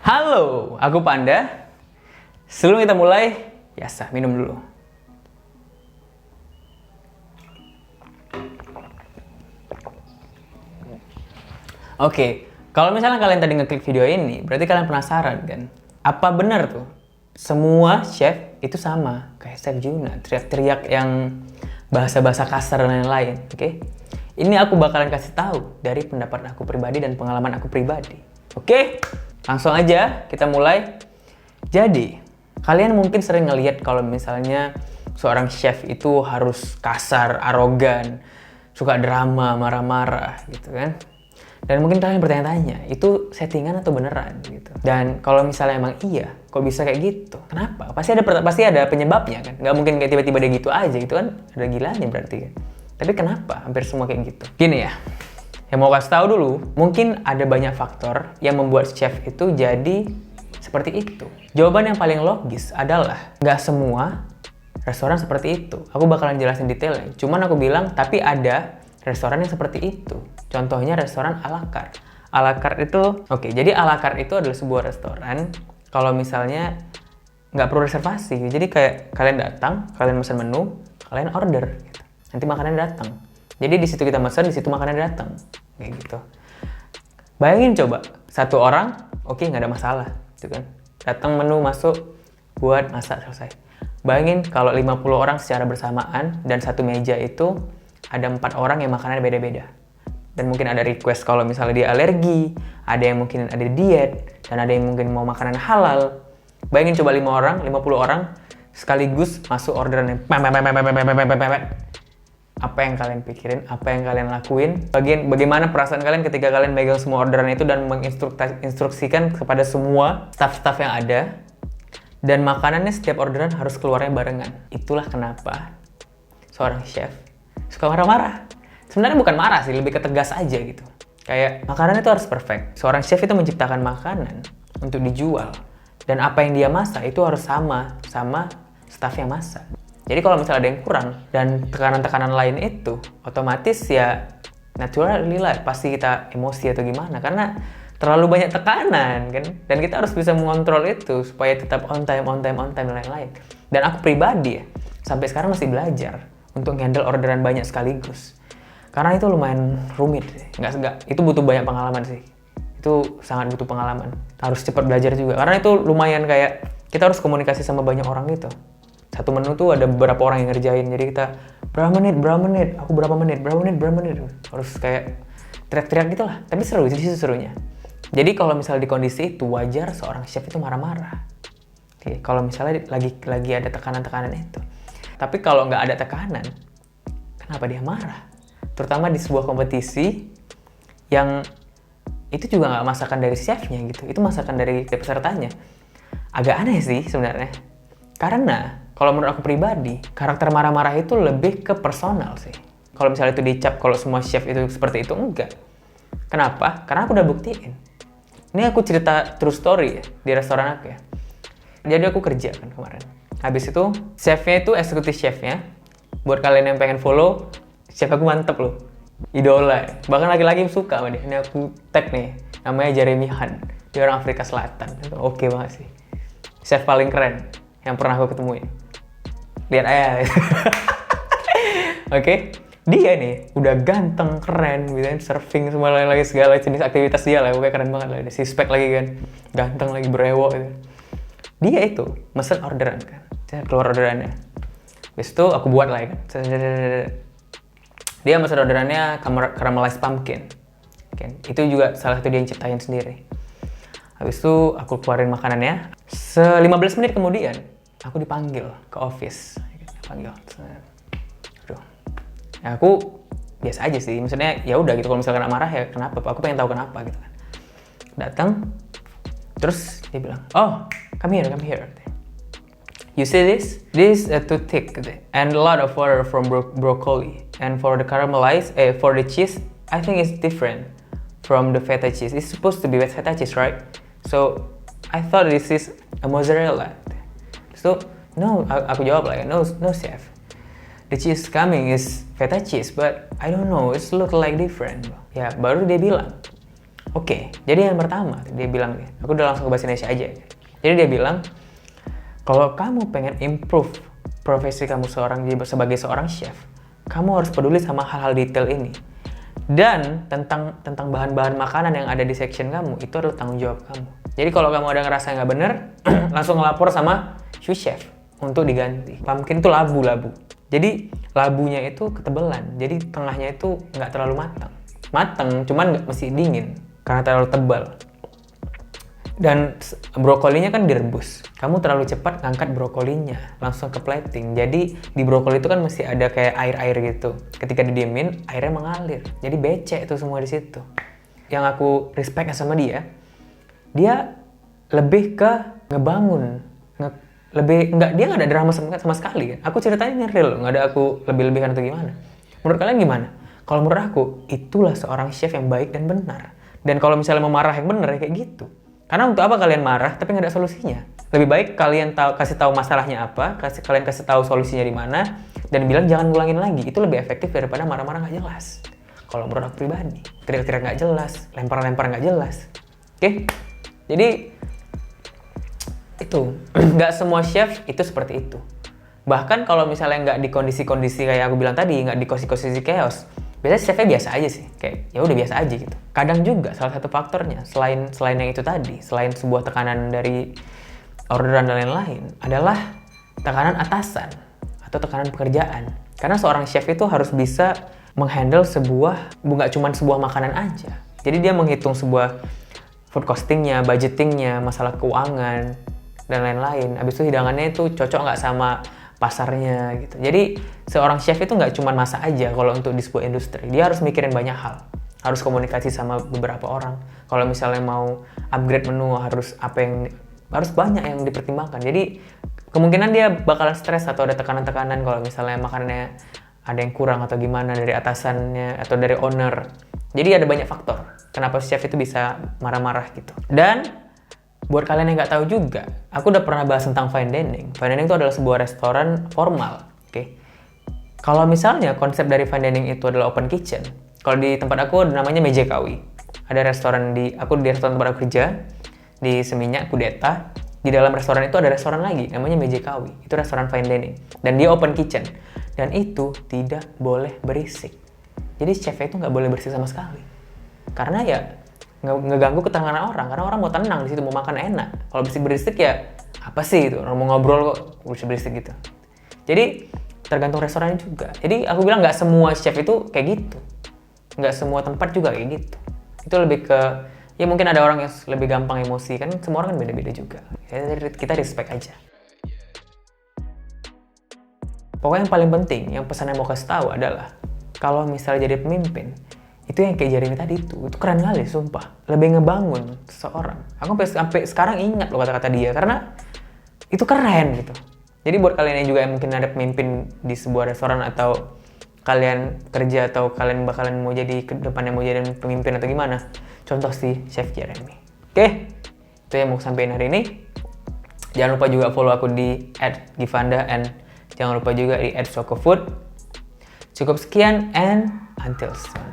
Halo, aku Panda. Sebelum kita mulai, biasa minum dulu. Oke, kalau misalnya kalian tadi ngeklik video ini, berarti kalian penasaran kan? Apa benar tuh? Semua chef itu sama, kayak Chef Juna, teriak-teriak yang bahasa-bahasa kasar dan lain-lain, oke? Ini aku bakalan kasih tahu dari pendapat aku pribadi dan pengalaman aku pribadi. Oke? Langsung aja kita mulai. Jadi, kalian mungkin sering ngelihat kalau misalnya seorang chef itu harus kasar, arogan, suka drama, marah-marah gitu kan. Dan mungkin kalian bertanya-tanya, itu settingan atau beneran gitu. Dan kalau misalnya emang iya, kok bisa kayak gitu? Kenapa? Pasti ada penyebabnya kan. Nggak mungkin kayak tiba-tiba dia gitu aja, itu kan ada gilanya berarti kan. Tapi kenapa hampir semua kayak gitu? Gini ya, yang mau kasih tahu dulu, mungkin ada banyak faktor yang membuat chef itu jadi seperti itu. Jawaban yang paling logis adalah nggak semua restoran seperti itu. Aku bakalan jelasin detailnya. Cuman aku bilang, tapi ada restoran yang seperti itu. Contohnya restoran ala carte. Ala carte itu, oke, jadi ala carte itu adalah sebuah restoran kalau misalnya nggak perlu reservasi. Jadi kayak kalian datang, kalian pesan menu, kalian order gitu. Nanti makanannya datang. Jadi di situ kita pesan, di situ makanannya datang. Kayak gitu. Bayangin coba, satu orang, oke, nggak ada masalah, gitu kan. Datang menu masuk, buat masak selesai. Bayangin kalau 50 orang secara bersamaan dan satu meja itu ada 4 orang yang makanannya beda-beda. Dan mungkin ada request kalau misalnya dia alergi, ada yang mungkin ada diet, dan ada yang mungkin mau makanan halal. Bayangin coba 50 orang sekaligus masuk orderannya. Apa yang kalian pikirin, apa yang kalian lakuin, bagaimana perasaan kalian ketika kalian megang semua orderan itu dan menginstruksikan kepada semua staff-staff yang ada, dan makanannya setiap orderan harus keluarnya barengan. Itulah kenapa seorang chef suka marah-marah. Sebenarnya bukan marah sih, lebih ke tegas aja gitu. Kayak makanan itu harus perfect. Seorang chef itu menciptakan makanan untuk dijual, dan apa yang dia masak itu harus sama staff yang masak. Jadi kalau misalnya ada yang kurang dan tekanan-tekanan lain itu, otomatis ya naturally lah pasti kita emosi atau gimana, karena terlalu banyak tekanan kan. Dan kita harus bisa mengontrol itu supaya tetap on time dan lain-lain. Dan aku pribadi ya, sampai sekarang masih belajar untuk handle orderan banyak sekaligus. Karena itu lumayan rumit. Enggak, itu butuh banyak pengalaman sih. Itu sangat butuh pengalaman. Harus cepat belajar juga. Karena itu lumayan kayak kita harus komunikasi sama banyak orang gitu. Satu menu tuh ada beberapa orang yang ngerjain, jadi kita berapa menit, aku berapa menit, harus kayak teriak-teriak gitu lah. Tapi seru, jadi itu serunya. Jadi kalau misalnya di kondisi itu wajar seorang chef itu marah-marah. Oke, kalau misalnya lagi ada tekanan-tekanan itu. Tapi kalau nggak ada tekanan, kenapa dia marah? Terutama di sebuah kompetisi yang itu juga nggak masakan dari chefnya gitu, itu masakan dari pesertanya. Agak aneh sih sebenarnya. Karena kalau menurut aku pribadi, karakter marah-marah itu lebih ke personal sih. Kalau misalnya itu dicap kalau semua chef itu seperti itu, enggak. Kenapa? Karena aku udah buktiin. Ini aku cerita true story ya, di restoran aku ya. Jadi aku kerja kan kemarin. Habis itu, chefnya itu eksekutif chefnya. Buat kalian yang pengen follow, chef aku mantep loh. Idola. Bahkan laki-laki suka sama dia. Ini aku tag nih, namanya Jeremy Hunt. Dia orang Afrika Selatan. Oke banget sih. Chef paling keren yang pernah aku ketemuin. Lihat aja. Oke. Dia nih udah ganteng, keren gitu kan, surfing semua lagi segala jenis aktivitas dia lah, pokoknya keren banget lah. Ada sispek lagi kan, ganteng lagi, berewok gitu. Dia itu mesen orderan kan, saya keluar orderannya. Habis itu aku buat lah kan. Dia mesen orderannya caramelized pumpkin. Kan? Itu juga salah satu dia yang ciptain sendiri. Habis itu aku keluarin makanannya. 15 menit kemudian aku dipanggil ke office. Panggil. Aduh. Ya aku biasa aja sih. Maksudnya ya udah gitu, kalau misalnya kena marah ya kenapa? Aku pengen tahu kenapa gitu kan. Datang. Terus dia bilang, "Oh, come here. You see this? This is too thick and a lot of water from broccoli. And for the caramelized, for the cheese, I think it's different from the feta cheese. It's supposed to be feta cheese, right? So I thought this is a mozzarella." So no, aku jawab lah, no chef. The cheese coming is feta cheese, but I don't know, it's look like different. Ya, baru dia bilang, Oke, jadi yang pertama dia bilang, aku udah langsung ke bahasa Indonesia aja. Jadi dia bilang, kalau kamu pengen improve profesi kamu sebagai seorang chef, kamu harus peduli sama hal-hal detail ini. Dan tentang bahan-bahan makanan yang ada di section kamu, itu adalah tanggung jawab kamu. Jadi kalau kamu ada ngerasa nggak bener, langsung ngelapor sama sous chef untuk diganti. Pumpkin itu labu. Jadi labunya itu ketebelan, jadi tengahnya itu nggak terlalu matang, cuman nggak mesti dingin karena terlalu tebal. Dan brokolinya kan direbus, kamu terlalu cepat ngangkat brokolinya langsung ke plating. Jadi di brokoli itu kan mesti ada kayak air gitu, ketika didiemin airnya mengalir, jadi becek tuh semua di situ. Yang aku respect sama dia lebih ke ngebangun, dia nggak ada drama sama sekali kan. Aku ceritanya ini real, nggak ada aku lebih-lebihan atau gimana. Menurut kalian gimana? Kalau menurut aku, itulah seorang chef yang baik dan benar. Dan kalau misalnya mau marah yang benar, ya kayak gitu. Karena untuk apa kalian marah, tapi nggak ada solusinya? Lebih baik kalian kasih tahu masalahnya apa, kalian kasih tahu solusinya di mana, dan bilang jangan ngulangin lagi. Itu lebih efektif daripada marah-marah nggak jelas. Kalau menurut aku pribadi, teriak-teriak nggak jelas, lempar-lempar nggak jelas. Oke? Jadi, itu. Nggak semua chef itu seperti itu. Bahkan kalau misalnya nggak di kondisi-kondisi kayak aku bilang tadi, nggak di kondisi chaos, biasanya chefnya biasa aja sih, kayak ya udah biasa aja gitu. Kadang juga salah satu faktornya selain yang itu tadi, selain sebuah tekanan dari orderan dan lain-lain, adalah tekanan atasan atau tekanan pekerjaan. Karena seorang chef itu harus bisa menghandle nggak cuma sebuah makanan aja. Jadi dia menghitung sebuah food costingnya, budgetingnya, masalah keuangan dan lain-lain. Habis itu hidangannya itu cocok nggak sama pasarnya gitu. Jadi seorang chef itu nggak cuma masak aja kalau untuk di sebuah industri. Dia harus mikirin banyak hal. Harus komunikasi sama beberapa orang. Kalau misalnya mau upgrade menu harus banyak yang dipertimbangkan. Jadi kemungkinan dia bakalan stres atau ada tekanan-tekanan kalau misalnya makanannya ada yang kurang atau gimana dari atasannya atau dari owner. Jadi ada banyak faktor kenapa chef itu bisa marah-marah gitu. Dan buat kalian yang nggak tahu juga, aku udah pernah bahas tentang fine dining. Fine dining itu adalah sebuah restoran formal. Oke. Kalau misalnya konsep dari fine dining itu adalah open kitchen, kalau di tempat aku namanya Meja Kawi. Ada restoran di restoran tempat aku kerja di Seminyak Kudeta. Di dalam restoran itu ada restoran lagi namanya Meja Kawi. Itu restoran fine dining dan dia open kitchen. Dan itu tidak boleh berisik. Jadi chefnya itu nggak boleh berisik sama sekali. Karena ya ngeganggu ketenangan orang, karena orang mau tenang di situ, mau makan enak. Kalau berisik ya apa sih itu, orang mau ngobrol kok berisik gitu. Jadi tergantung restorannya juga. Jadi aku bilang nggak semua chef itu kayak gitu, nggak semua tempat juga kayak gitu. Itu lebih ke ya mungkin ada orang yang lebih gampang emosi, kan semua orang kan beda-beda juga. Jadi kita respect aja. Pokoknya yang paling penting, yang pesan yang mau kasih tahu adalah kalau misalnya jadi pemimpin, itu yang kayak Jeremy tadi itu keren kali, sumpah. Lebih ngebangun seseorang. Aku sampai sekarang ingat loh kata-kata dia, karena itu keren gitu. Jadi buat kalian yang juga yang mungkin ada pemimpin di sebuah restoran atau kalian kerja atau kalian bakalan mau jadi ke depannya mau jadi pemimpin atau gimana, contoh si Chef Jeremy. Oke, itu yang mau sampaikan hari ini. Jangan lupa juga follow aku di @givanda and jangan lupa juga di @sokofood. Cukup sekian and until soon.